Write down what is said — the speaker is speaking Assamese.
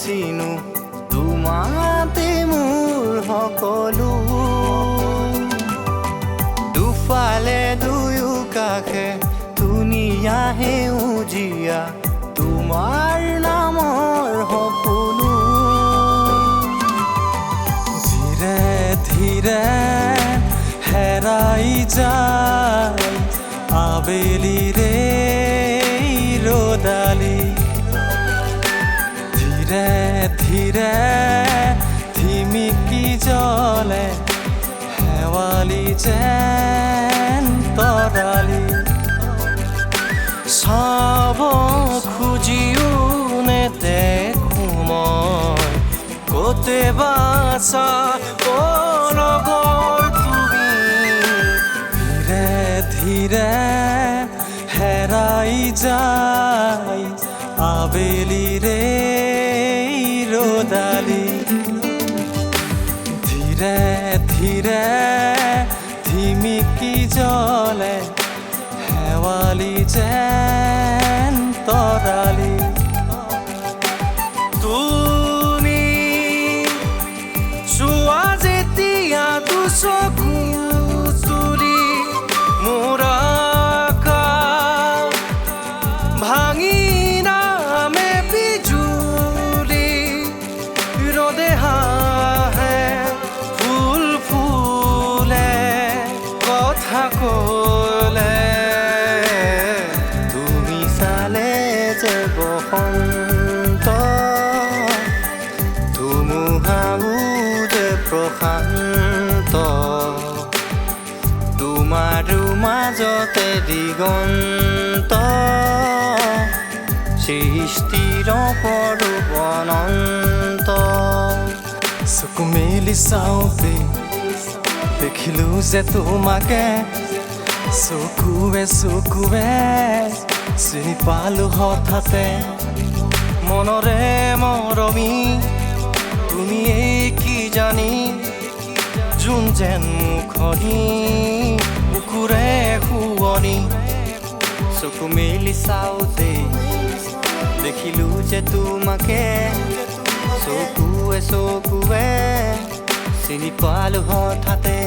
চিনো তোমাতে মোৰ সকলো দুফালে দুয়ো কাষে ধুনীয়া সেউজীয়া তোমাৰ নামৰ সপোনো ধীৰে ধীৰে হেৰাই যায় আবেলিৰে ৰ'দালি ধীৰে ধীৰে ধিমিকি জ্বলে শেৱালি যেন তৰালি চাব খুজিও নেদেখো মই ক'তে বাছা লগৰ তুমি ধীৰে ধীৰে হেৰাই যায় আবেলিৰে ৰ'দালি ধীৰে ধীৰে ধিমিকি জ্বলে শেৱালি যেন তৰালি তুমি চোৱা যেতিয়া দুচকু তুলি মোৰ আকাশ ভাঙি নামে বিজুলি ৰ'দে হাঁহে ফুল ফুলে কথা ক'লে তুমি চালে যে বসন্ত ধুমুহাও যে প্ৰশান্ত তোমাৰো মাজতে দিগন্ত সৃষ্টিৰ পৰূপ অনন্ত চকু মেলি চাওঁতে দেখিলো যে তোমাকে চকুৱে চকুৱে চিনি পালো হঠাতে মনৰে মৰমি তুমিয়েই কি জানি যোন যেন মুখনি বুকুৰে শুৱনি চকু মেলি চাওঁতে দেখিলো যে তোমাকে চকুৱে চকুৱে চিনি পালো হঠাতে